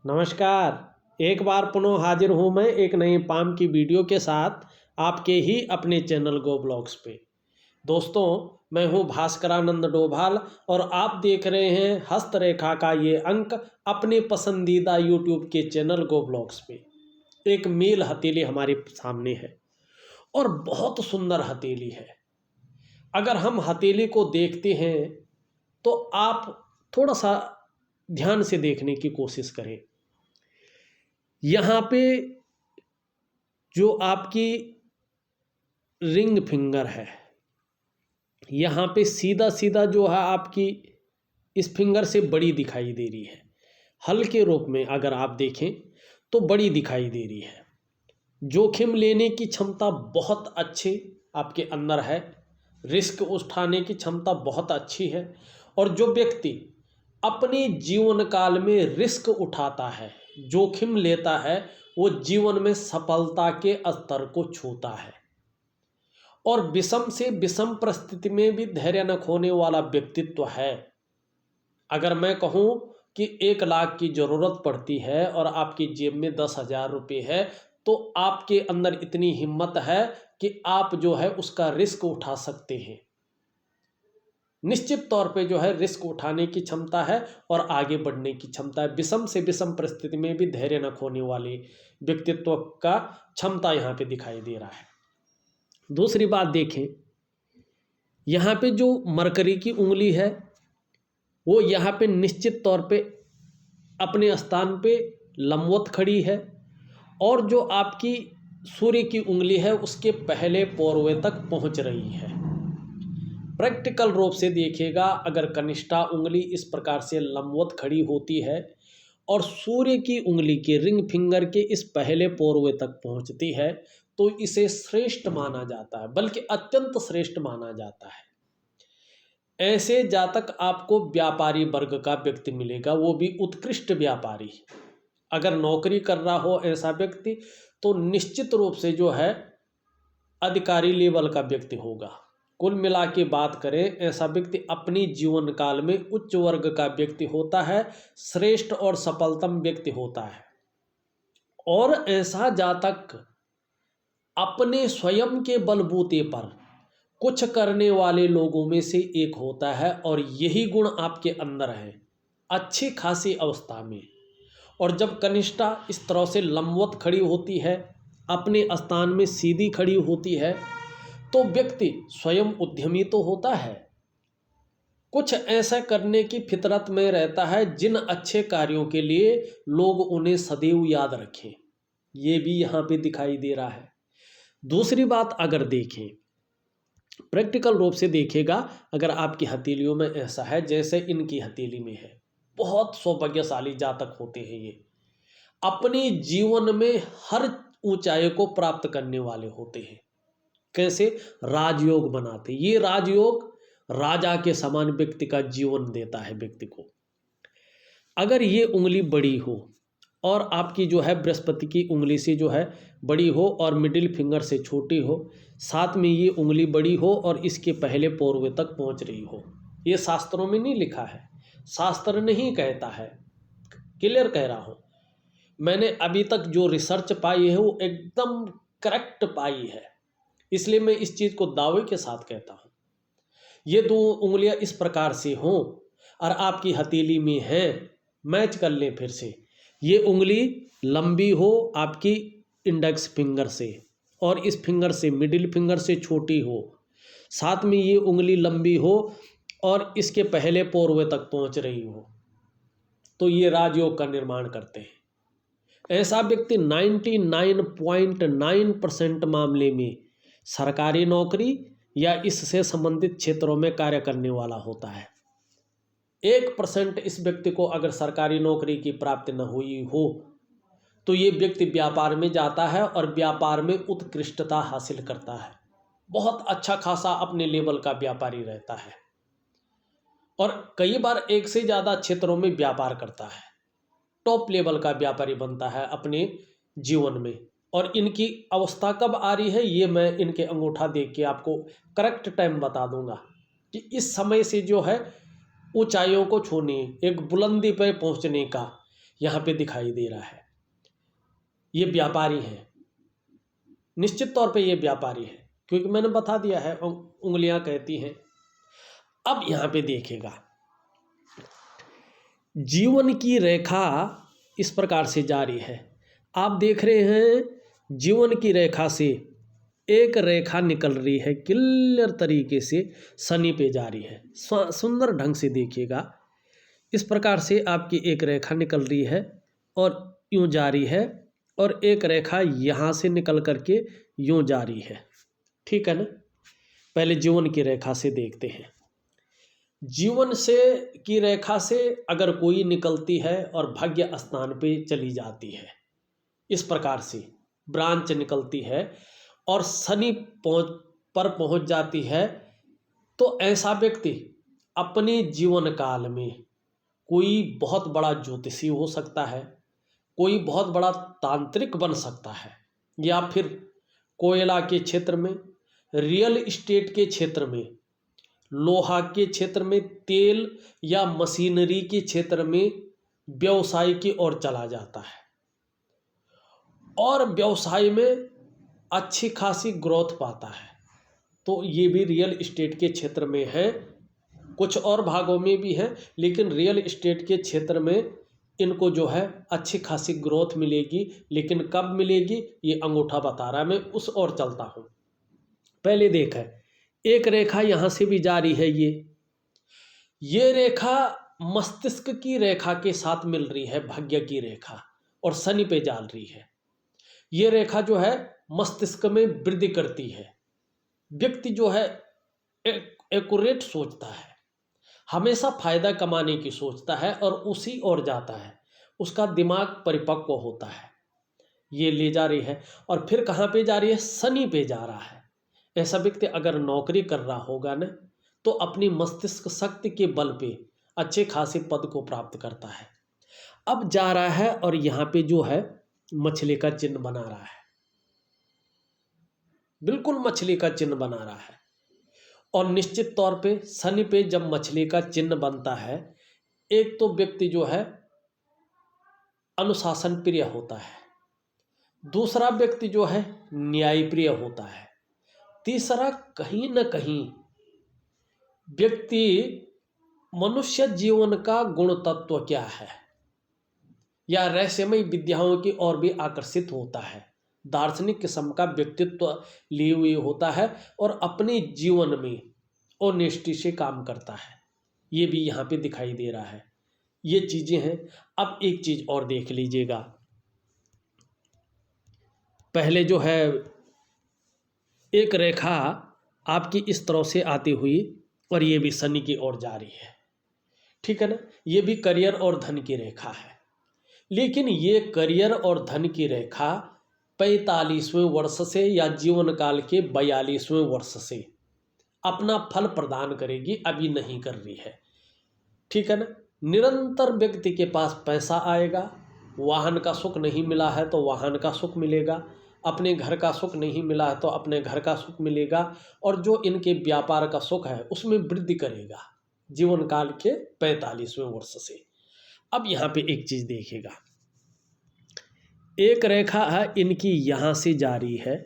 नमस्कार। एक बार पुनः हाजिर हूँ मैं एक नई पाम की वीडियो के साथ आपके ही अपने चैनल गो ब्लॉग्स पे। दोस्तों, मैं हूँ भास्करानंद डोभाल और आप देख रहे हैं हस्तरेखा का ये अंक अपने पसंदीदा यूट्यूब के चैनल गो ब्लॉग्स पे। एक मेल हथेली हमारे सामने है और बहुत सुंदर हथेली है। अगर हम हथेली को देखते हैं तो आप थोड़ा सा ध्यान से देखने की कोशिश करें। यहाँ पे जो आपकी रिंग फिंगर है, यहाँ पे सीधा सीधा जो है आपकी इस फिंगर से बड़ी दिखाई दे रही है। हल्के रूप में अगर आप देखें तो बड़ी दिखाई दे रही है। जोखिम लेने की क्षमता बहुत अच्छी आपके अंदर है। रिस्क उठाने की क्षमता बहुत अच्छी है। और जो व्यक्ति अपने जीवन काल में रिस्क उठाता है, जोखिम लेता है, वो जीवन में सफलता के स्तर को छूता है। और विषम से विषम परिस्थिति में भी धैर्य न खोने वाला व्यक्तित्व है। अगर मैं कहूँ कि 1 लाख की ज़रूरत पड़ती है और आपकी जेब में 10,000 रुपये है, तो आपके अंदर इतनी हिम्मत है कि आप जो है उसका रिस्क उठा सकते हैं। निश्चित तौर पे जो है रिस्क उठाने की क्षमता है और आगे बढ़ने की क्षमता है। विषम से विषम परिस्थिति में भी धैर्य न खोने वाले व्यक्तित्व का क्षमता यहाँ पे दिखाई दे रहा है। दूसरी बात देखें, यहाँ पे जो मरकरी की उंगली है वो यहाँ पे निश्चित तौर पे अपने स्थान पे लंबवत खड़ी है और जो आपकी सूर्य की उंगली है उसके पहले पोरवे तक पहुँच रही है। प्रैक्टिकल रूप से देखिएगा, अगर कनिष्ठा उंगली इस प्रकार से लंबवत खड़ी होती है और सूर्य की उंगली के रिंग फिंगर के इस पहले पोरवे तक पहुंचती है तो इसे श्रेष्ठ माना जाता है, बल्कि अत्यंत श्रेष्ठ माना जाता है। ऐसे जातक आपको व्यापारी वर्ग का व्यक्ति मिलेगा, वो भी उत्कृष्ट व्यापारी। अगर नौकरी कर रहा हो ऐसा व्यक्ति तो निश्चित रूप से जो है अधिकारी लेवल का व्यक्ति होगा। कुल मिला के बात करें, ऐसा व्यक्ति अपनी जीवन काल में उच्च वर्ग का व्यक्ति होता है, श्रेष्ठ और सफलतम व्यक्ति होता है। और ऐसा जातक अपने स्वयं के बलबूते पर कुछ करने वाले लोगों में से एक होता है और यही गुण आपके अंदर है अच्छी खासी अवस्था में। और जब कनिष्ठा इस तरह से लंबवत खड़ी होती है, अपने स्थान में सीधी खड़ी होती है, तो व्यक्ति स्वयं उद्यमी तो होता है, कुछ ऐसा करने की फितरत में रहता है जिन अच्छे कार्यों के लिए लोग उन्हें सदैव याद रखें। ये भी यहाँ पे दिखाई दे रहा है। दूसरी बात अगर देखें, प्रैक्टिकल रूप से देखिएगा, अगर आपकी हथेलियों में ऐसा है जैसे इनकी हथेली में है, बहुत सौभाग्यशाली जातक होते हैं ये। अपने जीवन में हर ऊंचाई को प्राप्त करने वाले होते हैं। कैसे? राजयोग बनाते। ये राजयोग राजा के समान व्यक्ति का जीवन देता है व्यक्ति को। अगर ये उंगली बड़ी हो और आपकी जो है बृहस्पति की उंगली से जो है बड़ी हो और मिडिल फिंगर से छोटी हो, साथ में ये उंगली बड़ी हो और इसके पहले पोरवे तक पहुंच रही हो, ये शास्त्रों में नहीं लिखा है, शास्त्र नहीं कहता है, क्लियर कह रहा हूँ। मैंने अभी तक जो रिसर्च पाई है वो एकदम करेक्ट पाई है, इसलिए मैं इस चीज़ को दावे के साथ कहता हूँ। ये 2 उंगलियां इस प्रकार से हों और आपकी हथेली में हैं, मैच कर लें फिर से। ये उंगली लंबी हो आपकी इंडेक्स फिंगर से और इस फिंगर से मिडिल फिंगर से छोटी हो, साथ में ये उंगली लंबी हो और इसके पहले पोरवे तक पहुंच रही हो, तो ये राजयोग का निर्माण करते हैं। ऐसा व्यक्ति 99.9% मामले में सरकारी नौकरी या इससे संबंधित क्षेत्रों में कार्य करने वाला होता है। 1% इस व्यक्ति को अगर सरकारी नौकरी की प्राप्ति न हुई हो तो ये व्यक्ति व्यापार में जाता है और व्यापार में उत्कृष्टता हासिल करता है, बहुत अच्छा खासा अपने लेवल का व्यापारी रहता है और कई बार एक से ज़्यादा क्षेत्रों में व्यापार करता है, टॉप लेवल का व्यापारी बनता है अपने जीवन में। और इनकी अवस्था कब आ रही है ये मैं इनके अंगूठा देख के आपको करेक्ट टाइम बता दूंगा कि इस समय से जो है ऊंचाइयों को छूने, एक बुलंदी पर पहुंचने का, यहाँ पे दिखाई दे रहा है। ये व्यापारी है, निश्चित तौर पे ये व्यापारी है, क्योंकि मैंने बता दिया है उंगलियां कहती हैं। अब यहाँ पे देखिएगा, जीवन की रेखा इस प्रकार से जारी है। आप देख रहे हैं जीवन की रेखा से एक रेखा निकल रही है, क्लियर तरीके से शनि पे जारी है। सुंदर ढंग से देखिएगा, इस प्रकार से आपकी एक रेखा निकल रही है और यूं जारी है, और एक रेखा यहाँ से निकल करके यूं जारी है। ठीक है ना। पहले जीवन की रेखा से देखते हैं। जीवन से की रेखा से अगर कोई निकलती है और भाग्य स्थान पे चली जाती है, इस प्रकार से ब्रांच निकलती है और शनि पहुंच जाती है, तो ऐसा व्यक्ति अपने जीवन काल में कोई बहुत बड़ा ज्योतिषी हो सकता है, कोई बहुत बड़ा तांत्रिक बन सकता है, या फिर कोयला के क्षेत्र में, रियल एस्टेट के क्षेत्र में, लोहा के क्षेत्र में, तेल या मशीनरी के क्षेत्र में व्यवसाय की ओर चला जाता है और व्यवसाय में अच्छी खासी ग्रोथ पाता है। तो ये भी रियल एस्टेट के क्षेत्र में है, कुछ और भागों में भी है, लेकिन रियल एस्टेट के क्षेत्र में इनको जो है अच्छी खासी ग्रोथ मिलेगी। लेकिन कब मिलेगी ये अंगूठा बता रहा है, मैं उस ओर चलता हूँ। पहले देख है, एक रेखा यहाँ से भी जारी है, ये रेखा मस्तिष्क की रेखा के साथ मिल रही है, भाग्य की रेखा, और शनि पे जाल रही है। ये रेखा जो है मस्तिष्क में वृद्धि करती है। व्यक्ति जो है एक्यूरेट सोचता है, हमेशा फायदा कमाने की सोचता है और उसी ओर जाता है, उसका दिमाग परिपक्व होता है। ये ले जा रही है और फिर कहाँ पे जा रही है, शनि पे जा रहा है। ऐसा व्यक्ति अगर नौकरी कर रहा होगा ना, तो अपनी मस्तिष्क शक्ति के बल पे अच्छे खासे पद को प्राप्त करता है। अब जा रहा है और यहाँ पे जो है मछली का चिन्ह बना रहा है, बिल्कुल मछली का चिन्ह बना रहा है। और निश्चित तौर पे शनि पे जब मछली का चिन्ह बनता है, एक तो व्यक्ति जो है अनुशासन प्रिय होता है, दूसरा व्यक्ति जो है न्याय प्रिय होता है, तीसरा कहीं न कहीं व्यक्ति मनुष्य जीवन का गुण तत्व क्या है या रहस्यमय विद्याओं की ओर भी आकर्षित होता है, दार्शनिक किस्म का व्यक्तित्व लिए हुए होता है और अपने जीवन में ऑनेस्टी से काम करता है। ये भी यहाँ पे दिखाई दे रहा है। ये चीज़ें हैं। अब एक चीज़ और देख लीजिएगा, पहले जो है एक रेखा आपकी इस तरह से आती हुई और ये भी शनि की ओर जा रही है, ठीक है ना। ये भी करियर और धन की रेखा है, लेकिन ये करियर और धन की रेखा 45वें वर्ष से या जीवन काल के 42वें वर्ष से अपना फल प्रदान करेगी, अभी नहीं कर रही है, ठीक है ना। निरंतर व्यक्ति के पास पैसा आएगा, वाहन का सुख नहीं मिला है तो वाहन का सुख मिलेगा, अपने घर का सुख नहीं मिला है तो अपने घर का सुख मिलेगा, और जो इनके व्यापार का सुख है उसमें वृद्धि करेगा जीवन काल के 45वें वर्ष से। अब यहाँ पे एक चीज़ देखिएगा, एक रेखा है इनकी यहाँ से जारी है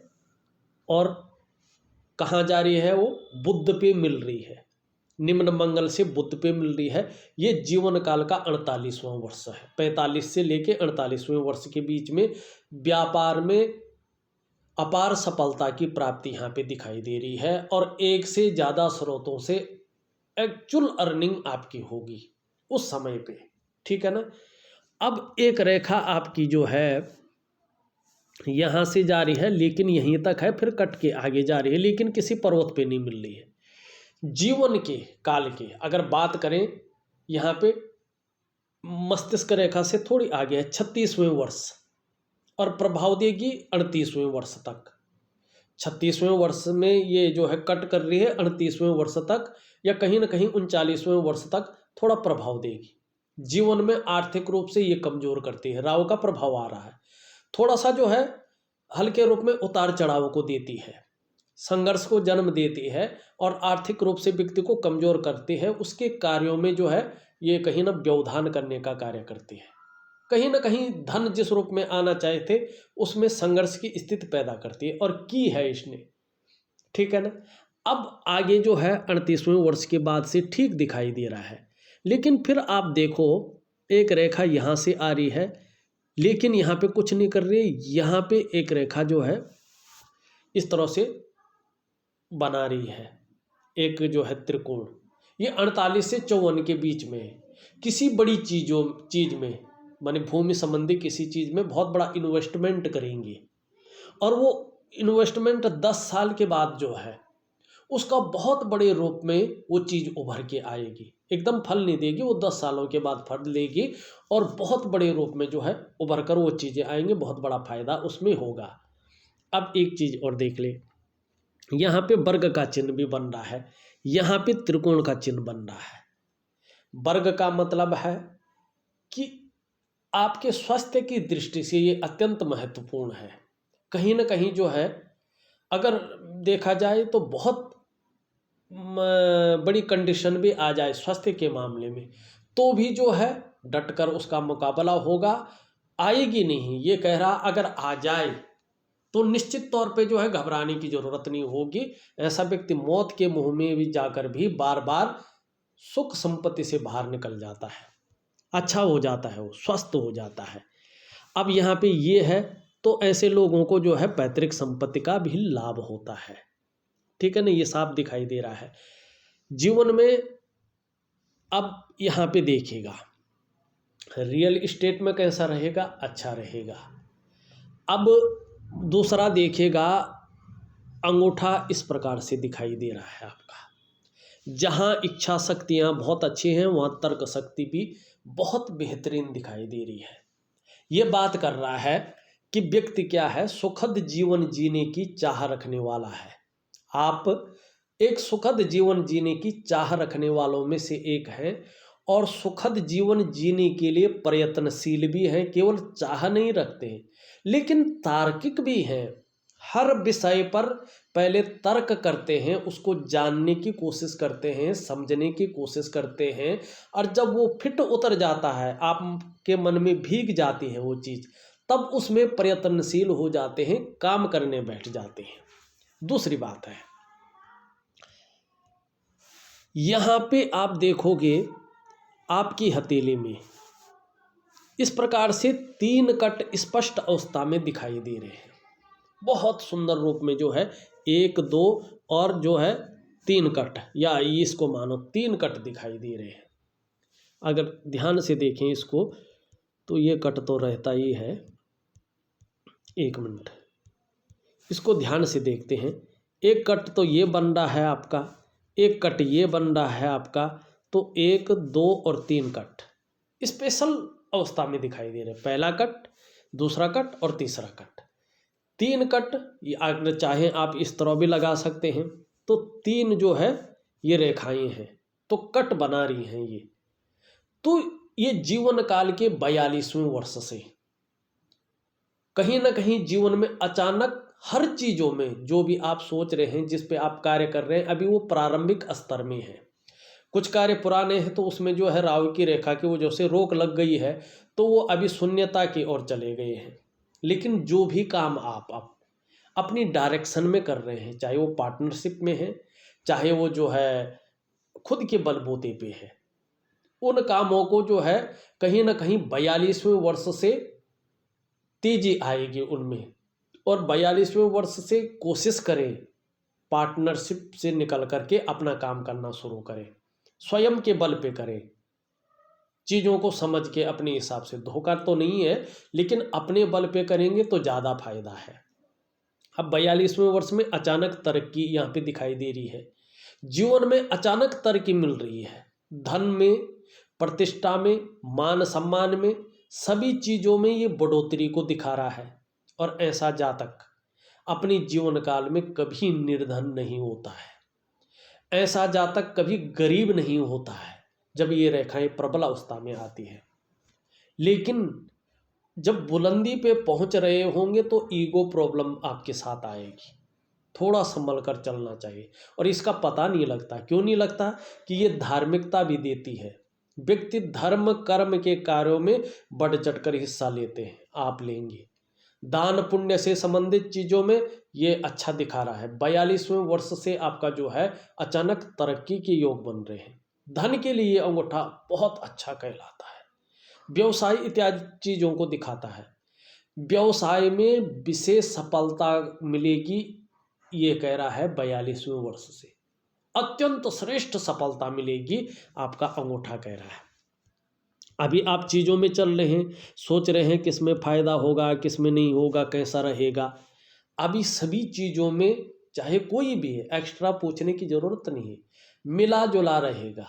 और कहाँ जारी है, वो बुध पे मिल रही है, निम्न मंगल से बुध पे मिल रही है। ये जीवन काल का 48वां वर्ष है, 45 से लेके 48वें वर्ष के बीच में व्यापार में अपार सफलता की प्राप्ति यहाँ पे दिखाई दे रही है और एक से ज़्यादा स्रोतों से एक्चुअल अर्निंग आपकी होगी उस समय पे, ठीक है ना। अब एक रेखा आपकी जो है यहाँ से जा रही है, लेकिन यहीं तक है, फिर कट के आगे जा रही है, लेकिन किसी पर्वत पे नहीं मिल रही है। जीवन के काल के अगर बात करें, यहाँ पे मस्तिष्क रेखा से थोड़ी आगे है 36वें वर्ष और प्रभाव देगी 38वें वर्ष तक। 36वें वर्ष में ये जो है कट कर रही है, 38वें वर्ष तक या कहीं ना कहीं 39वें वर्ष तक थोड़ा प्रभाव देगी। जीवन में आर्थिक रूप से ये कमजोर करती है, राहु का प्रभाव आ रहा है, थोड़ा सा जो है हल्के रूप में उतार चढ़ाव को देती है, संघर्ष को जन्म देती है और आर्थिक रूप से व्यक्ति को कमजोर करती है। उसके कार्यों में जो है ये कहीं ना व्यवधान करने का कार्य करती है, कहीं ना कहीं धन जिस रूप में आना चाहे थे उसमें संघर्ष की स्थिति पैदा करती है, और की है इसने, ठीक है ना। अब आगे जो है 38वें वर्ष के बाद से ठीक दिखाई दे रहा है, लेकिन फिर आप देखो एक रेखा यहाँ से आ रही है, लेकिन यहाँ पे कुछ नहीं कर रही है। यहाँ पे एक रेखा जो है इस तरह से बना रही है, एक जो है त्रिकोण, ये 48 से 54 के बीच में है। किसी बड़ी चीज में माने भूमि संबंधी किसी चीज में बहुत बड़ा इन्वेस्टमेंट करेंगे, और वो इन्वेस्टमेंट 10 साल के बाद जो है उसका बहुत बड़े रूप में वो चीज़ उभर के आएगी। एकदम फल नहीं देगी, वो 10 सालों के बाद फल देगी और बहुत बड़े रूप में जो है उभर कर वो चीज़ें आएंगी, बहुत बड़ा फायदा उसमें होगा। अब एक चीज़ और देख ले, यहाँ पे वर्ग का चिन्ह भी बन रहा है, यहाँ पे त्रिकोण का चिन्ह बन रहा है। वर्ग का मतलब है कि आपके स्वास्थ्य की दृष्टि से ये अत्यंत महत्वपूर्ण है। कहीं ना कहीं जो है अगर देखा जाए तो बहुत बड़ी कंडीशन भी आ जाए स्वास्थ्य के मामले में, तो भी जो है डटकर उसका मुकाबला होगा। आएगी नहीं ये कह रहा, अगर आ जाए तो निश्चित तौर पे जो है घबराने की ज़रूरत नहीं होगी। ऐसा व्यक्ति मौत के मुंह में भी जाकर भी बार बार सुख संपत्ति से बाहर निकल जाता है, अच्छा हो जाता है, वो स्वस्थ हो जाता है। अब यहाँ पे ये है, तो ऐसे लोगों को जो है पैतृक संपत्ति का भी लाभ होता है, ठीक है ना, ये साफ दिखाई दे रहा है जीवन में। अब यहाँ पे देखिएगा रियल इस्टेट में कैसा रहेगा, अच्छा रहेगा। अब दूसरा देखिएगा, अंगूठा इस प्रकार से दिखाई दे रहा है आपका। जहाँ इच्छा शक्तियाँ बहुत अच्छी हैं वहाँ तर्क शक्ति भी बहुत बेहतरीन दिखाई दे रही है। ये बात कर रहा है कि व्यक्ति क्या है, सुखद जीवन जीने की चाह रखने वाला है। आप एक सुखद जीवन जीने की चाह रखने वालों में से एक हैं, और सुखद जीवन जीने के लिए प्रयत्नशील भी हैं, केवल चाह नहीं रखते हैं लेकिन तार्किक भी हैं। हर विषय पर पहले तर्क करते हैं, उसको जानने की कोशिश करते हैं, समझने की कोशिश करते हैं, और जब वो फिट उतर जाता है, आपके मन में भीग जाती है वो चीज़, तब उसमें प्रयत्नशील हो जाते हैं, काम करने बैठ जाते हैं। दूसरी बात है, यहाँ पे आप देखोगे आपकी हथेली में इस प्रकार से 3 कट स्पष्ट अवस्था में दिखाई दे रहे हैं, बहुत सुंदर रूप में जो है 1 2 और जो है 3 कट, या इसको मानो 3 कट दिखाई दे रहे हैं। अगर ध्यान से देखें इसको तो ये कट तो रहता ही है। 1 मिनट, इसको ध्यान से देखते हैं। एक कट तो ये बन रहा है आपका, एक कट ये बन रहा है आपका, तो 1 2 और 3 कट स्पेशल अवस्था में दिखाई दे रहे हैं। पहला कट, दूसरा कट और तीसरा कट। 3 कट, अगर चाहें आप इस तरह भी लगा सकते हैं, तो 3 जो है ये रेखाएं हैं, तो कट बना रही हैं ये। तो ये जीवन काल के 42वें वर्ष से कहीं ना कहीं जीवन में अचानक हर चीज़ों में जो भी आप सोच रहे हैं, जिस पे आप कार्य कर रहे हैं, अभी वो प्रारंभिक स्तर में है। कुछ कार्य पुराने हैं तो उसमें जो है राहु की रेखा की वजह से रोक लग गई है, तो वो अभी शून्यता की ओर चले गए हैं। लेकिन जो भी काम आप अपनी डायरेक्शन में कर रहे हैं, चाहे वो पार्टनरशिप में है, चाहे वो जो है खुद के बलबूते पे है, उन कामों को जो है कहीं ना कहीं 42वें वर्ष से तेजी आएगी उनमें। और 42वें वर्ष से कोशिश करें पार्टनरशिप से निकल करके अपना काम करना शुरू करें, स्वयं के बल पे करें, चीज़ों को समझ के अपने हिसाब से। धोखा तो नहीं है, लेकिन अपने बल पे करेंगे तो ज़्यादा फायदा है। अब 42वें वर्ष में अचानक तरक्की यहाँ पे दिखाई दे रही है, जीवन में अचानक तरक्की मिल रही है, धन में, प्रतिष्ठा में, मान सम्मान में, सभी चीज़ों में ये बढ़ोतरी को दिखा रहा है। और ऐसा जातक अपनी जीवन काल में कभी निर्धन नहीं होता है, ऐसा जातक कभी गरीब नहीं होता है जब ये रेखाएं प्रबल अवस्था में आती है। लेकिन जब बुलंदी पे पहुंच रहे होंगे तो ईगो प्रॉब्लम आपके साथ आएगी, थोड़ा संभल कर चलना चाहिए। और इसका पता नहीं लगता, क्यों नहीं लगता, कि ये धार्मिकता भी देती है। व्यक्ति धर्म कर्म के कार्यों में बढ़ चढ़कर हिस्सा लेते हैं, आप लेंगे। दान पुण्य से संबंधित चीजों में ये अच्छा दिखा रहा है। 42वें वर्ष से आपका जो है अचानक तरक्की के योग बन रहे हैं। धन के लिए अंगूठा बहुत अच्छा कहलाता है। व्यवसाय इत्यादि चीजों को दिखाता है। व्यवसाय में विशेष सफलता मिलेगी, ये कह रहा है 42वें वर्ष से अत्यंत श्रेष्ठ सफलता मिलेगी, आपका अंगूठा कह रहा है। अभी आप चीज़ों में चल रहे हैं, सोच रहे हैं किस में फ़ायदा होगा, किस में नहीं होगा, कैसा रहेगा। अभी सभी चीज़ों में चाहे कोई भी है, एक्स्ट्रा पूछने की ज़रूरत नहीं है, मिला जुला रहेगा।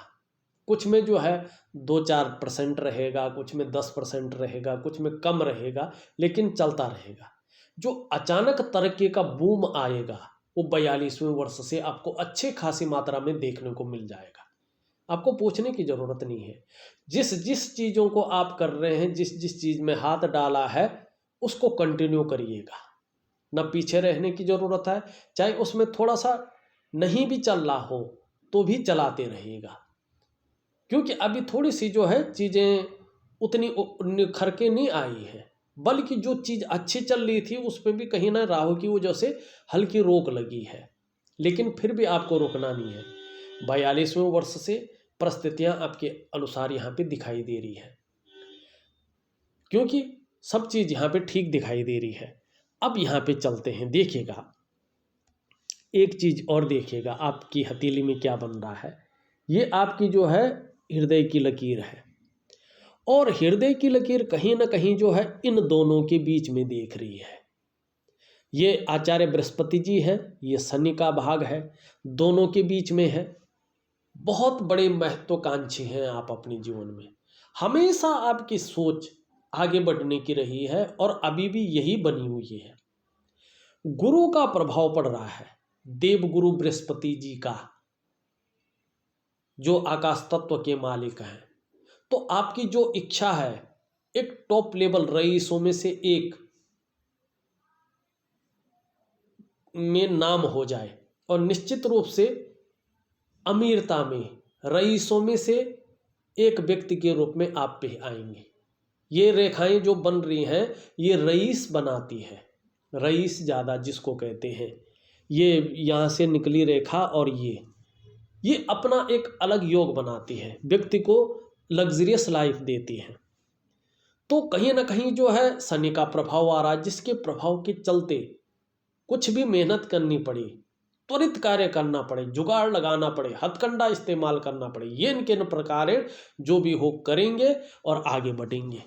कुछ में जो है 2-4% रहेगा, कुछ में 10% रहेगा, कुछ में कम रहेगा, लेकिन चलता रहेगा। जो अचानक तरक्की का बूम आएगा वो 42वें वर्ष से आपको अच्छे खासी मात्रा में देखने को मिल जाएगा। आपको पूछने की ज़रूरत नहीं है। जिस जिस चीज़ों को आप कर रहे हैं, जिस जिस चीज़ में हाथ डाला है, उसको कंटिन्यू करिएगा, न पीछे रहने की ज़रूरत है। चाहे उसमें थोड़ा सा नहीं भी चल रहा हो तो भी चलाते रहिएगा, क्योंकि अभी थोड़ी सी जो है चीज़ें उतनी निखर के नहीं आई है, बल्कि जो चीज़ अच्छी चल रही थी उस पर भी कहीं ना राहु की वजह से हल्की रोक लगी है। लेकिन फिर भी आपको रुकना नहीं है। 42वें वर्ष से परिस्थितियां आपके अनुसार यहाँ पे दिखाई दे रही है, क्योंकि सब चीज़ यहाँ पे ठीक दिखाई दे रही है। अब यहाँ पे चलते हैं, देखिएगा एक चीज़ और देखिएगा आपकी हथेली में क्या बन रहा है। ये आपकी जो है हृदय की लकीर है, और हृदय की लकीर कहीं ना कहीं जो है इन दोनों के बीच में देख रही है। ये आचार्य बृहस्पति जी है, ये शनि का भाग है, दोनों के बीच में है। बहुत बड़े महत्वाकांक्षी हैं आप अपने जीवन में। हमेशा आपकी सोच आगे बढ़ने की रही है और अभी भी यही बनी हुई है। गुरु का प्रभाव पड़ रहा है, देवगुरु बृहस्पति जी का, जो आकाश तत्व के मालिक हैं। तो आपकी जो इच्छा है एक टॉप लेवल रईसों में से एक में नाम हो जाए, और निश्चित रूप से अमीरता में रईसों में से एक व्यक्ति के रूप में आप पे आएंगे। ये रेखाएं जो बन रही हैं ये रईस बनाती है, रईस ज़्यादा जिसको कहते हैं, ये यहाँ से निकली रेखा और ये अपना एक अलग योग बनाती है, व्यक्ति को लग्जरियस लाइफ देती है। तो कहीं ना कहीं जो है शनि का प्रभाव आ रहा है, जिसके प्रभाव के चलते कुछ भी मेहनत करनी पड़ी, त्वरित कार्य करना पड़े, जुगाड़ लगाना पड़े, हथकंडा इस्तेमाल करना पड़े, ये इनके प्रकार जो भी हो करेंगे और आगे बढ़ेंगे।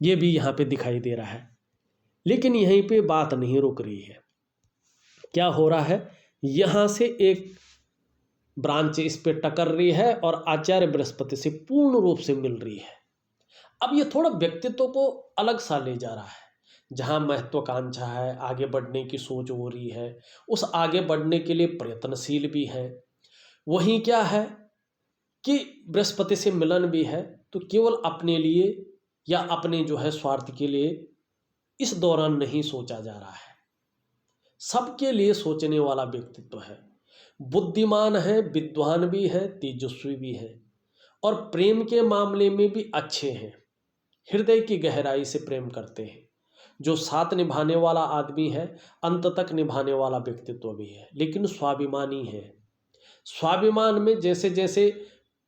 ये भी यहाँ पे दिखाई दे रहा है। लेकिन यहीं पे बात नहीं रुक रही है। क्या हो रहा है, यहाँ से एक ब्रांच इस पे टकर रही है और आचार्य बृहस्पति से पूर्ण रूप से मिल रही है। अब ये थोड़ा व्यक्तित्व को अलग सा ले जा रहा है। जहाँ महत्वाकांक्षा है, आगे बढ़ने की सोच हो रही है, उस आगे बढ़ने के लिए प्रयत्नशील भी है। वहीं क्या है कि बृहस्पति से मिलन भी है, तो केवल अपने लिए या अपने जो है स्वार्थ के लिए इस दौरान नहीं सोचा जा रहा है। सबके लिए सोचने वाला व्यक्तित्व है, बुद्धिमान है, विद्वान भी है, तेजस्वी भी है, और प्रेम के मामले में भी अच्छे हैं। हृदय की गहराई से प्रेम करते हैं। जो साथ निभाने वाला आदमी है, अंत तक निभाने वाला व्यक्तित्व भी है, लेकिन स्वाभिमानी है। स्वाभिमान में जैसे जैसे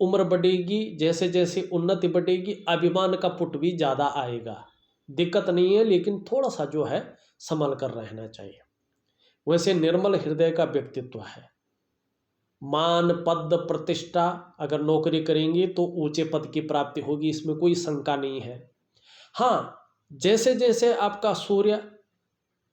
उम्र बढ़ेगी, जैसे जैसे उन्नति बढ़ेगी, अभिमान का पुट भी ज़्यादा आएगा। दिक्कत नहीं है, लेकिन थोड़ा सा जो है संभल कर रहना चाहिए। वैसे निर्मल हृदय का व्यक्तित्व है। मान पद प्रतिष्ठा, अगर नौकरी करेंगे तो ऊंचे पद की प्राप्ति होगी, इसमें कोई शंका नहीं है। हाँ, जैसे जैसे आपका सूर्य,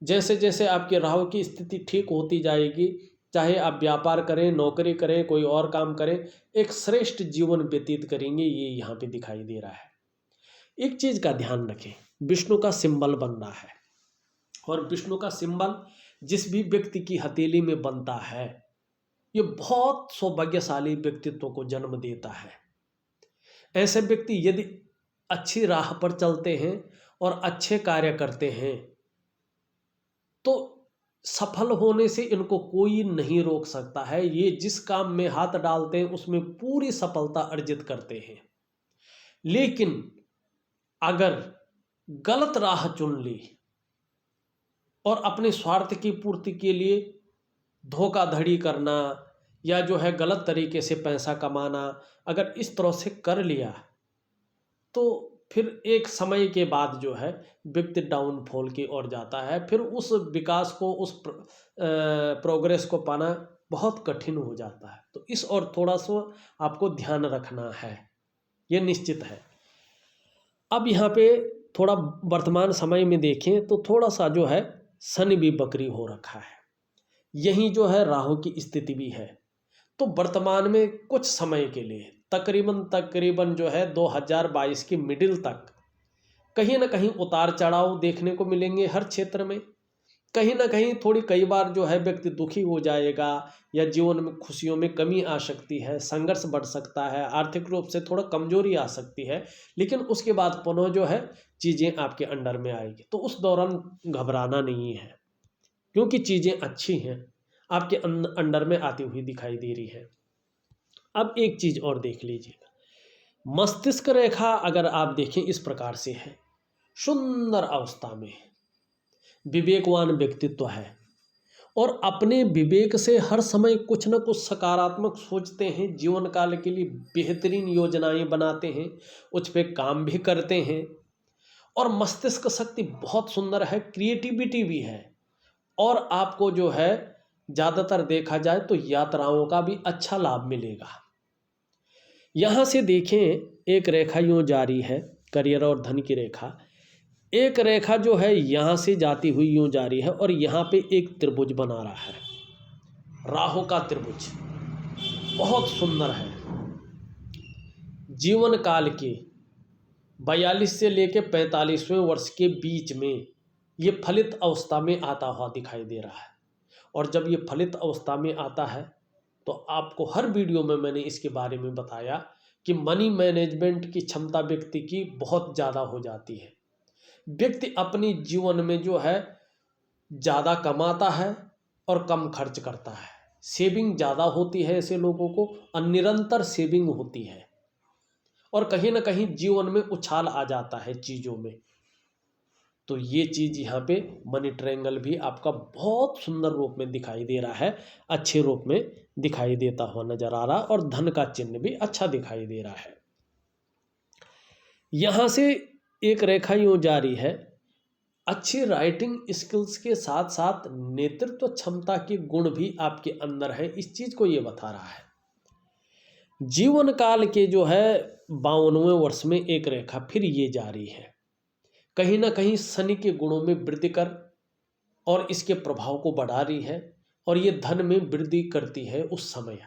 जैसे जैसे आपके राहु की स्थिति ठीक होती जाएगी, चाहे आप व्यापार करें, नौकरी करें, कोई और काम करें, एक श्रेष्ठ जीवन व्यतीत करेंगे, ये यहाँ पे दिखाई दे रहा है। एक चीज का ध्यान रखें, विष्णु का सिंबल बन रहा है, और विष्णु का सिंबल जिस भी व्यक्ति की हथेली में बनता है, ये बहुत सौभाग्यशाली व्यक्तित्व को जन्म देता है। ऐसे व्यक्ति यदि अच्छी राह पर चलते हैं और अच्छे कार्य करते हैं तो सफल होने से इनको कोई नहीं रोक सकता है। ये जिस काम में हाथ डालते हैं उसमें पूरी सफलता अर्जित करते हैं। लेकिन अगर गलत राह चुन ली और अपने स्वार्थ की पूर्ति के लिए धोखाधड़ी करना या जो है गलत तरीके से पैसा कमाना, अगर इस तरह से कर लिया तो फिर एक समय के बाद जो है व्यक्ति डाउनफॉल की ओर जाता है। फिर उस विकास को, उस प्रोग्रेस को पाना बहुत कठिन हो जाता है। तो इस और थोड़ा सा आपको ध्यान रखना है, ये निश्चित है। अब यहाँ पे थोड़ा वर्तमान समय में देखें तो थोड़ा सा जो है शनि भी बकरी हो रखा है, यही जो है राहु की स्थिति भी है। तो वर्तमान में कुछ समय के लिए तकरीबन जो है 2022 की मिडिल तक कहीं ना कहीं उतार चढ़ाव देखने को मिलेंगे हर क्षेत्र में। कहीं ना कहीं थोड़ी कई बार जो है व्यक्ति दुखी हो जाएगा या जीवन में खुशियों में कमी आ सकती है, संघर्ष बढ़ सकता है, आर्थिक रूप से थोड़ा कमजोरी आ सकती है, लेकिन उसके बाद पुनः जो है चीज़ें आपके अंडर में आएगी। तो उस दौरान घबराना नहीं है, क्योंकि चीज़ें अच्छी हैं, आपके अंडर में आती हुई दिखाई दे रही है। अब एक चीज़ और देख लीजिएगा, मस्तिष्क रेखा अगर आप देखें इस प्रकार से है, सुंदर अवस्था में विवेकवान व्यक्तित्व है और अपने विवेक से हर समय कुछ न कुछ सकारात्मक सोचते हैं, जीवन काल के लिए बेहतरीन योजनाएं बनाते हैं, उस पर काम भी करते हैं और मस्तिष्क शक्ति बहुत सुंदर है, क्रिएटिविटी भी है। और आपको जो है ज़्यादातर देखा जाए तो यात्राओं का भी अच्छा लाभ मिलेगा। यहाँ से देखें एक रेखा यूँ जारी है, करियर और धन की रेखा, एक रेखा जो है यहाँ से जाती हुई यूँ जारी है और यहाँ पे एक त्रिभुज बना रहा है, राहु का त्रिभुज बहुत सुंदर है। जीवन काल के 42 से लेके 45वें वर्ष के बीच में ये फलित अवस्था में आता हुआ दिखाई दे रहा है। और जब ये फलित अवस्था में आता है तो आपको हर वीडियो में मैंने इसके बारे में बताया कि मनी मैनेजमेंट की क्षमता व्यक्ति की बहुत ज़्यादा हो जाती है। व्यक्ति अपनी जीवन में जो है ज़्यादा कमाता है और कम खर्च करता है, सेविंग ज़्यादा होती है ऐसे लोगों को, और निरंतर सेविंग होती है और कहीं ना कहीं जीवन में उछाल आ जाता है चीज़ों में। तो ये चीज़ यहाँ पे मनी ट्रायंगल भी आपका बहुत सुंदर रूप में दिखाई दे रहा है, अच्छे रूप में दिखाई देता हुआ नजर आ रहा है और धन का चिन्ह भी अच्छा दिखाई दे रहा है। यहाँ से एक रेखा यूँ जारी है, अच्छी राइटिंग स्किल्स के साथ साथ नेतृत्व क्षमता के गुण भी आपके अंदर है, इस चीज़ को ये बता रहा है। जीवन काल के जो है 52वें वर्ष में एक रेखा फिर ये जारी है, कहीं ना कहीं शनि के गुणों में वृद्धि कर और इसके प्रभाव को बढ़ा रही है और ये धन में वृद्धि करती है उस समय।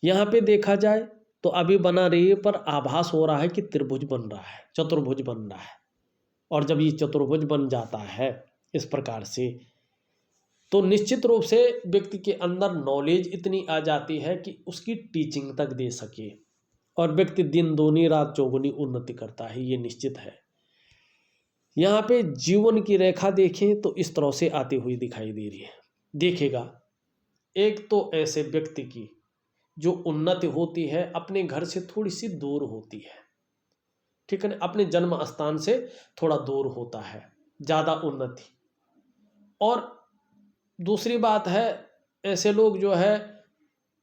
यहाँ पे देखा जाए तो अभी बना रही है पर आभास हो रहा है कि त्रिभुज बन रहा है, चतुर्भुज बन रहा है। और जब ये चतुर्भुज बन जाता है इस प्रकार से तो निश्चित रूप से व्यक्ति के अंदर नॉलेज इतनी आ जाती है कि उसकी टीचिंग तक दे सके और व्यक्ति दिन दूनी रात चौगुनी उन्नति करता है, ये निश्चित है। यहाँ पे जीवन की रेखा देखें तो इस तरह से आती हुई दिखाई दे रही है। देखिएगा, एक तो ऐसे व्यक्ति की जो उन्नति होती है अपने घर से थोड़ी सी दूर होती है, ठीक है ना, अपने जन्म स्थान से थोड़ा दूर होता है ज़्यादा उन्नति। और दूसरी बात है, ऐसे लोग जो है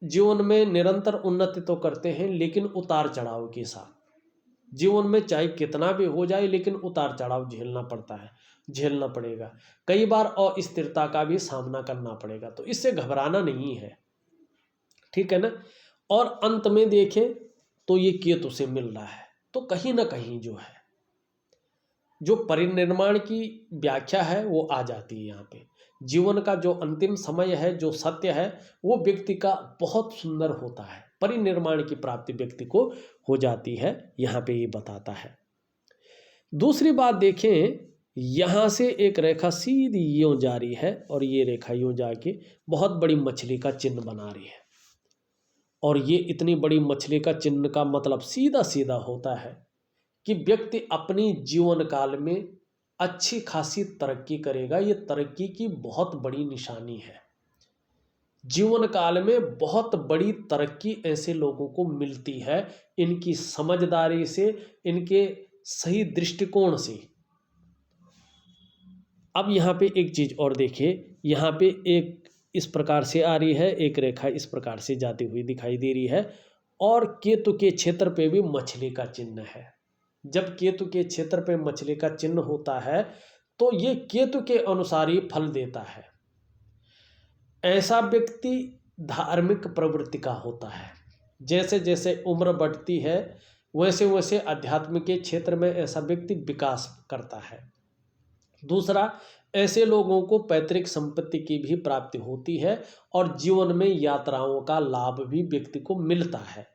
जीवन में निरंतर उन्नति तो करते हैं लेकिन उतार चढ़ाव के साथ। जीवन में चाहे कितना भी हो जाए लेकिन उतार चढ़ाव झेलना पड़ता है, झेलना पड़ेगा, कई बार अस्थिरता का भी सामना करना पड़ेगा। तो इससे घबराना नहीं है, ठीक है ना। और अंत में देखें तो ये केतु से मिल रहा है, तो कहीं ना कहीं जो है जो परिनिर्माण की व्याख्या है वो आ जाती है। यहाँ पे जीवन का जो अंतिम समय है, जो सत्य है, वो व्यक्ति का बहुत सुंदर होता है, परिनिर्माण की प्राप्ति व्यक्ति को हो जाती है, यहाँ पे ये बताता है। दूसरी बात देखें, यहाँ से एक रेखा सीधी यूँ जा रही है और ये रेखा यूँ जाके बहुत बड़ी मछली का चिन्ह बना रही है। और ये इतनी बड़ी मछली का चिन्ह का मतलब सीधा सीधा होता है कि व्यक्ति अपनी जीवन काल में अच्छी खासी तरक्की करेगा। ये तरक्की की बहुत बड़ी निशानी है। जीवन काल में बहुत बड़ी तरक्की ऐसे लोगों को मिलती है, इनकी समझदारी से, इनके सही दृष्टिकोण से। अब यहाँ पे एक चीज़ और देखिए, यहाँ पे एक इस प्रकार से आ रही है, एक रेखा इस प्रकार से जाती हुई दिखाई दे रही है, और केतु के क्षेत्र पे भी मछली का चिन्ह है। जब केतु के क्षेत्र पे मछली का चिन्ह होता है तो ये केतु के अनुसार ही फल देता है। ऐसा व्यक्ति धार्मिक प्रवृत्ति का होता है। जैसे जैसे उम्र बढ़ती है वैसे वैसे अध्यात्म के क्षेत्र में ऐसा व्यक्ति विकास करता है। दूसरा, ऐसे लोगों को पैतृक संपत्ति की भी प्राप्ति होती है और जीवन में यात्राओं का लाभ भी व्यक्ति को मिलता है।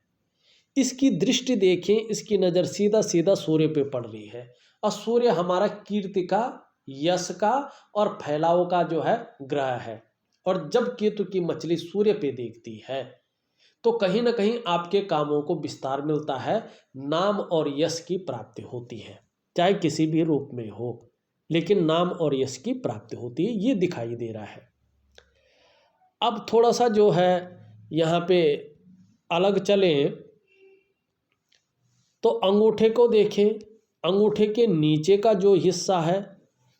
इसकी दृष्टि देखें, इसकी नज़र सीधा सीधा सूर्य पे पड़ रही है, और सूर्य हमारा कीर्ति का, यश का और फैलाव का जो है ग्रह है। और जब केतु की मछली सूर्य पे देखती है तो कहीं ना कहीं आपके कामों को विस्तार मिलता है, नाम और यश की प्राप्ति होती है, चाहे किसी भी रूप में हो, लेकिन नाम और यश की प्राप्ति होती है, ये दिखाई दे रहा है। अब थोड़ा सा जो है यहाँ पे अलग चलें तो अंगूठे को देखें। अंगूठे के नीचे का जो हिस्सा है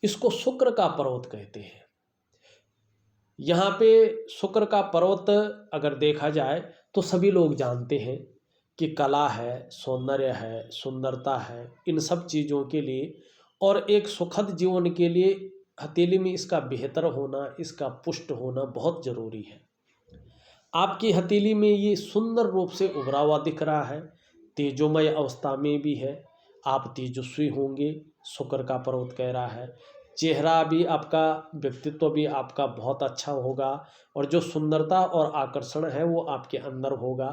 इसको शुक्र का पर्वत कहते हैं। यहाँ पे शुक्र का पर्वत अगर देखा जाए तो सभी लोग जानते हैं कि कला है, सौंदर्य है, सुंदरता है, इन सब चीज़ों के लिए और एक सुखद जीवन के लिए हथेली में इसका बेहतर होना, इसका पुष्ट होना बहुत ज़रूरी है। आपकी हथेली में ये सुंदर रूप से उभरा हुआ दिख रहा है, तेजोमय अवस्था में भी है, आप तेजस्वी होंगे, शुक्र का पर्वत कह रहा है। चेहरा भी आपका, व्यक्तित्व भी आपका बहुत अच्छा होगा, और जो सुंदरता और आकर्षण है वो आपके अंदर होगा,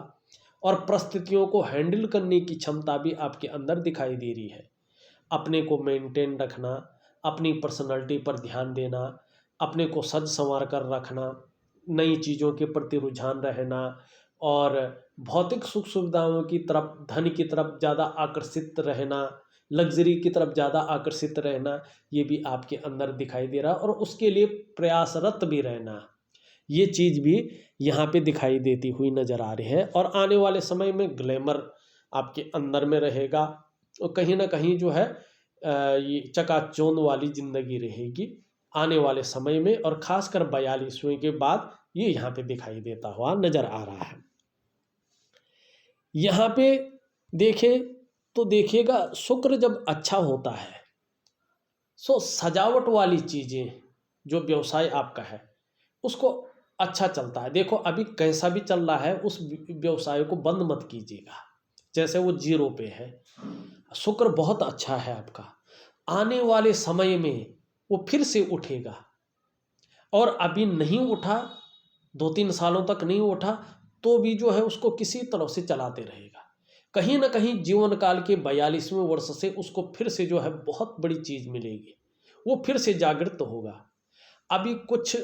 और परिस्थितियों को हैंडल करने की क्षमता भी आपके अंदर दिखाई दे रही है। अपने को मेंटेन रखना, अपनी पर्सनैलिटी पर ध्यान देना, अपने को सज संवार कर रखना, नई चीज़ों के प्रति रुझान रहना, और भौतिक सुख सुविधाओं की तरफ, धन की तरफ ज़्यादा आकर्षित रहना, लग्जरी की तरफ ज़्यादा आकर्षित रहना, ये भी आपके अंदर दिखाई दे रहा, और उसके लिए प्रयासरत भी रहना, ये चीज़ भी यहाँ पे दिखाई देती हुई नज़र आ रही है। और आने वाले समय में ग्लैमर आपके अंदर में रहेगा, और कहीं ना कहीं जो है ये चकाचौंध वाली ज़िंदगी रहेगी आने वाले समय में, और ख़ासकर 42वें के बाद ये यहाँ पे दिखाई देता हुआ नज़र आ रहा है। यहाँ पे देखें तो देखिएगा, शुक्र जब अच्छा होता है सो सजावट वाली चीज़ें, जो व्यवसाय आपका है उसको अच्छा चलता है। देखो अभी कैसा भी चल रहा है, उस व्यवसाय को बंद मत कीजिएगा, जैसे वो 0 पे है। शुक्र बहुत अच्छा है आपका, आने वाले समय में वो फिर से उठेगा, और अभी नहीं उठा, 2-3 सालों तक नहीं उठा, तो भी जो है उसको किसी तरह से चलाते रहेगा। कहीं ना कहीं जीवन काल के 42वें वर्ष से उसको फिर से जो है बहुत बड़ी चीज़ मिलेगी, वो फिर से जागृत होगा। अभी कुछ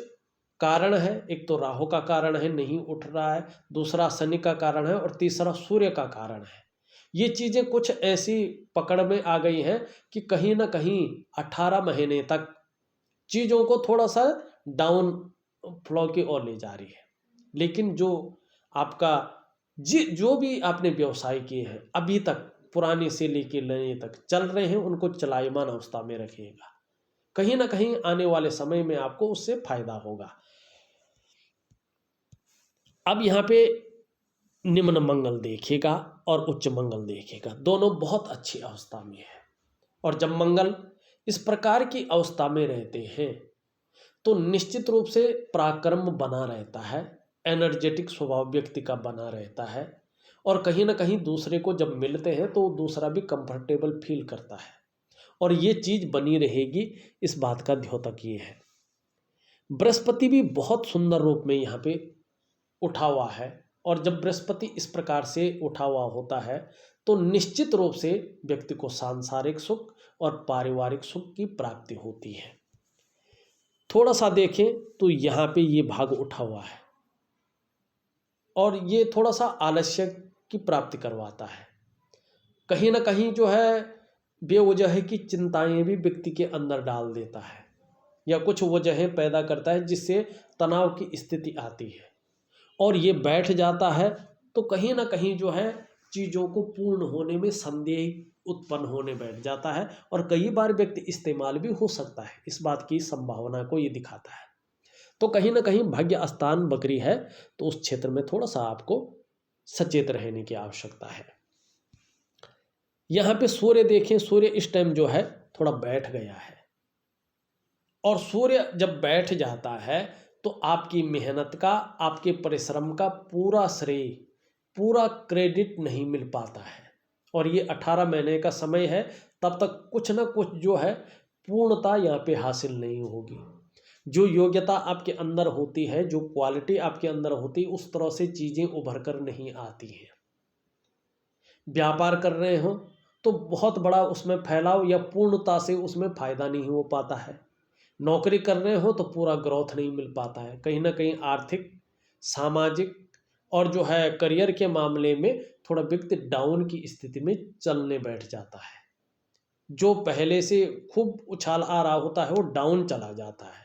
कारण है, एक तो राहु का कारण है, नहीं उठ रहा है, दूसरा शनि का कारण है, और तीसरा सूर्य का कारण है। ये चीज़ें कुछ ऐसी पकड़ में आ गई हैं कि कहीं ना कहीं 18 महीने तक चीज़ों को थोड़ा सा डाउन फ्लो की ओर ले जा रही है। लेकिन जो आपका जो भी आपने व्यवसाय किए हैं अभी तक, पुराने से लेकर नए तक चल रहे हैं, उनको चलायमान अवस्था में रखिएगा, कहीं ना कहीं आने वाले समय में आपको उससे फायदा होगा। अब यहाँ पे निम्न मंगल देखिएगा और उच्च मंगल देखिएगा, दोनों बहुत अच्छी अवस्था में है। और जब मंगल इस प्रकार की अवस्था में रहते हैं तो निश्चित रूप से पराक्रम बना रहता है, एनर्जेटिक स्वभाव व्यक्ति का बना रहता है, और कहीं ना कहीं दूसरे को जब मिलते हैं तो दूसरा भी कंफर्टेबल फील करता है, और ये चीज़ बनी रहेगी, इस बात का द्योतक ये है। बृहस्पति भी बहुत सुंदर रूप में यहाँ पे उठा हुआ है, और जब बृहस्पति इस प्रकार से उठा हुआ होता है तो निश्चित रूप से व्यक्ति को सांसारिक सुख और पारिवारिक सुख की प्राप्ति होती है। थोड़ा सा देखें तो यहाँ पे ये भाग उठा हुआ है, और ये थोड़ा सा आलस्य की प्राप्ति करवाता है। कहीं ना कहीं जो है बेवजह की चिंताएं भी व्यक्ति के अंदर डाल देता है, या कुछ वजहें पैदा करता है जिससे तनाव की स्थिति आती है। और ये बैठ जाता है तो कहीं ना कहीं जो है चीज़ों को पूर्ण होने में संदेह उत्पन्न होने बैठ जाता है, और कई बार व्यक्ति इस्तेमाल भी हो सकता है, इस बात की संभावना को ये दिखाता है। तो कहीं ना कहीं भाग्य स्थान बकरी है, तो उस क्षेत्र में थोड़ा सा आपको सचेत रहने की आवश्यकता है। यहाँ पे सूर्य देखें, सूर्य इस टाइम जो है थोड़ा बैठ गया है, और सूर्य जब बैठ जाता है तो आपकी मेहनत का, आपके परिश्रम का पूरा श्रेय, पूरा क्रेडिट नहीं मिल पाता है। और ये 18 महीने का समय है, तब तक कुछ ना कुछ जो है पूर्णता यहाँ पे हासिल नहीं होगी। जो योग्यता आपके अंदर होती है, जो क्वालिटी आपके अंदर होती है, उस तरह से चीज़ें उभर कर नहीं आती हैं। व्यापार कर रहे हो तो बहुत बड़ा उसमें फैलाव या पूर्णता से उसमें फ़ायदा नहीं हो पाता है। नौकरी कर रहे हो तो पूरा ग्रोथ नहीं मिल पाता है, कहीं ना कहीं आर्थिक, सामाजिक और जो है करियर के मामले में थोड़ा व्यक्ति डाउन की स्थिति में चलने बैठ जाता है। जो पहले से खूब उछाल आ रहा होता है वो डाउन चला जाता है,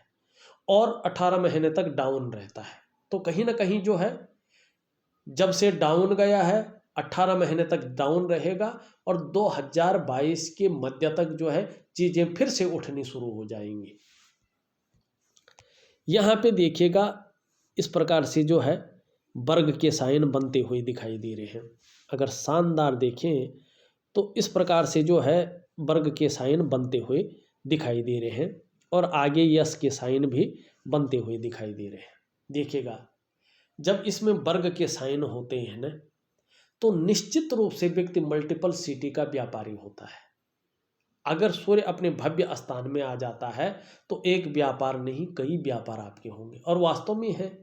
और 18 महीने तक डाउन रहता है। तो कहीं ना कहीं जो है जब से डाउन गया है 18 महीने तक डाउन रहेगा, और 2022 के मध्य तक जो है चीज़ें फिर से उठनी शुरू हो जाएंगी। यहाँ पे देखिएगा इस प्रकार से जो है वर्ग के साइन बनते हुए दिखाई दे रहे हैं। अगर शानदार देखें तो इस प्रकार से जो है वर्ग के साइन बनते हुए दिखाई दे रहे हैं, और आगे यश के साइन भी बनते हुए दिखाई दे रहे हैं। देखिएगा जब इसमें वर्ग के साइन होते हैं ना, तो निश्चित रूप से व्यक्ति मल्टीपल सिटी का व्यापारी होता है। अगर सूर्य अपने भव्य स्थान में आ जाता है तो एक व्यापार नहीं कई व्यापार आपके होंगे, और वास्तव में है,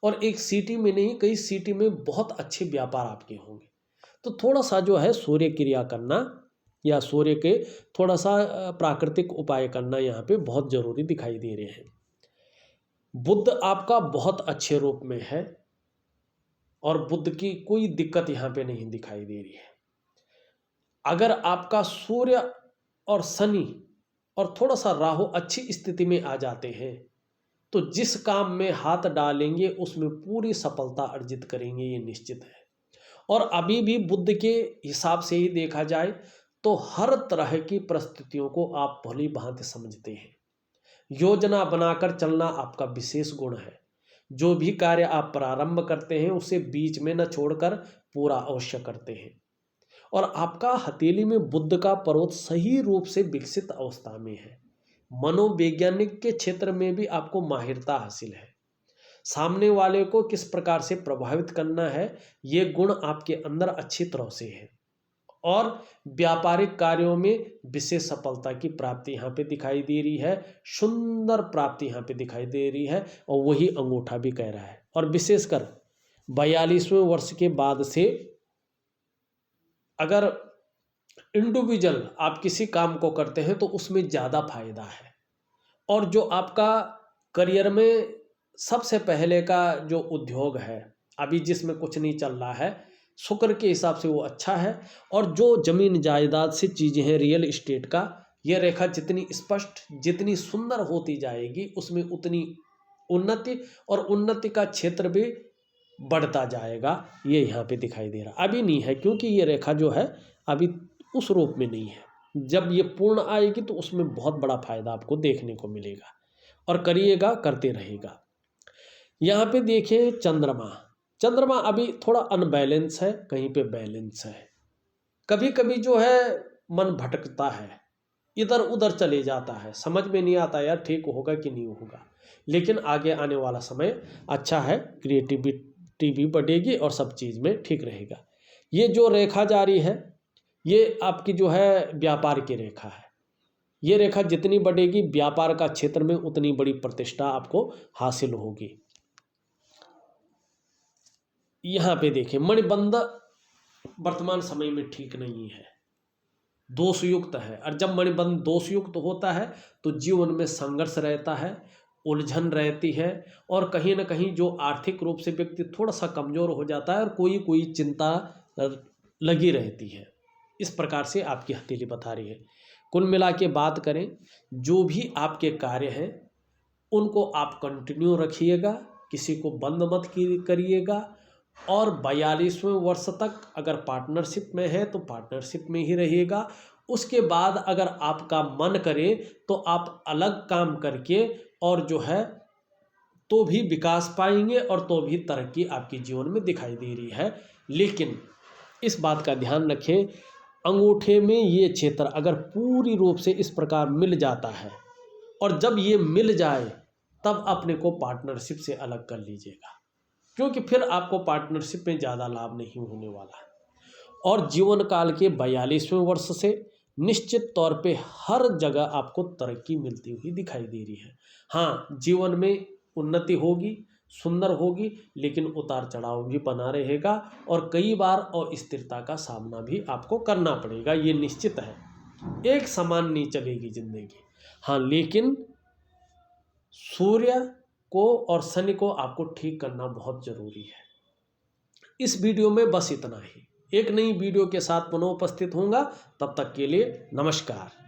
और एक सिटी में नहीं कई सिटी में बहुत अच्छे व्यापार आपके होंगे। तो थोड़ा सा जो है सूर्य क्रिया करना या सूर्य के थोड़ा सा प्राकृतिक उपाय करना यहाँ पे बहुत जरूरी दिखाई दे रहे हैं। बुध आपका बहुत अच्छे रूप में है, और बुध की कोई दिक्कत यहाँ पे नहीं दिखाई दे रही है। अगर आपका सूर्य और शनि और थोड़ा सा राहु अच्छी स्थिति में आ जाते हैं तो जिस काम में हाथ डालेंगे उसमें पूरी सफलता अर्जित करेंगे, ये निश्चित है। और अभी भी बुध के हिसाब से ही देखा जाए तो हर तरह की परिस्थितियों को आप भली भांति समझते हैं। योजना बनाकर चलना आपका विशेष गुण है। जो भी कार्य आप प्रारंभ करते हैं उसे बीच में न छोड़कर पूरा अवश्य करते हैं, और आपका हथेली में बुध का पर्वत सही रूप से विकसित अवस्था में है। मनोवैज्ञानिक के क्षेत्र में भी आपको माहिरता हासिल है। सामने वाले को किस प्रकार से प्रभावित करना है ये गुण आपके अंदर अच्छी तरह से है, और व्यापारिक कार्यों में विशेष सफलता की प्राप्ति यहाँ पे दिखाई दे रही है। सुंदर प्राप्ति यहाँ पे दिखाई दे रही है, और वही अंगूठा भी कह रहा है। और विशेषकर 42वें वर्ष के बाद से अगर इंडिविजुअल आप किसी काम को करते हैं तो उसमें ज़्यादा फायदा है। और जो आपका करियर में सबसे पहले का जो उद्योग है अभी जिसमें कुछ नहीं चल रहा है, शुक्र के हिसाब से वो अच्छा है। और जो जमीन जायदाद से चीज़ें हैं रियल इस्टेट का, ये रेखा जितनी स्पष्ट जितनी सुंदर होती जाएगी उसमें उतनी उन्नति और उन्नति का क्षेत्र भी बढ़ता जाएगा। ये यहाँ पे दिखाई दे रहा अभी नहीं है, क्योंकि ये रेखा जो है अभी उस रूप में नहीं है। जब ये पूर्ण आएगी तो उसमें बहुत बड़ा फायदा आपको देखने को मिलेगा, और करिएगा, करते रहेगा। यहाँ पे देखिए चंद्रमा अभी थोड़ा अनबैलेंस है, कहीं पे बैलेंस है। कभी कभी जो है मन भटकता है, इधर उधर चले जाता है, समझ में नहीं आता यार ठीक होगा कि नहीं होगा। लेकिन आगे आने वाला समय अच्छा है, क्रिएटिविटी भी बढ़ेगी और सब चीज़ में ठीक रहेगा। ये जो रेखा जारी है ये आपकी जो है व्यापार की रेखा है। ये रेखा जितनी बढ़ेगी व्यापार का क्षेत्र में उतनी बड़ी प्रतिष्ठा आपको हासिल होगी। यहाँ पे देखें मणिबंध वर्तमान समय में ठीक नहीं है, दोषयुक्त है। और जब मणिबंध दोषयुक्त होता है तो जीवन में संघर्ष रहता है, उलझन रहती है, और कहीं ना कहीं जो आर्थिक रूप से व्यक्ति थोड़ा सा कमज़ोर हो जाता है और कोई चिंता लगी रहती है। इस प्रकार से आपकी हथेली बता रही है। कुल मिला के बात करें, जो भी आपके कार्य हैं उनको आप कंटिन्यू रखिएगा, किसी को बंद मत करिएगा। और 42वें वर्ष तक अगर पार्टनरशिप में है तो पार्टनरशिप में ही रहिएगा। उसके बाद अगर आपका मन करे तो आप अलग काम करके और जो है तो भी विकास पाएंगे और तो भी तरक्की आपके जीवन में दिखाई दे रही है। लेकिन इस बात का ध्यान रखें, अंगूठे में ये क्षेत्र अगर पूरी रूप से इस प्रकार मिल जाता है और जब ये मिल जाए तब अपने को पार्टनरशिप से अलग कर लीजिएगा, क्योंकि फिर आपको पार्टनरशिप में ज़्यादा लाभ नहीं होने वाला है। और जीवन काल के 42वें वर्ष से निश्चित तौर पे हर जगह आपको तरक्की मिलती हुई दिखाई दे रही है। हाँ, जीवन में उन्नति होगी, सुंदर होगी, लेकिन उतार चढ़ाव भी बना रहेगा और कई बार अस्थिरता का सामना भी आपको करना पड़ेगा, ये निश्चित है। एक समान नहीं चलेगी जिंदगी। हाँ, लेकिन सूर्य को और शनि को आपको ठीक करना बहुत जरूरी है। इस वीडियो में बस इतना ही। एक नई वीडियो के साथ पुनः उपस्थित होऊंगा, तब तक के लिए नमस्कार।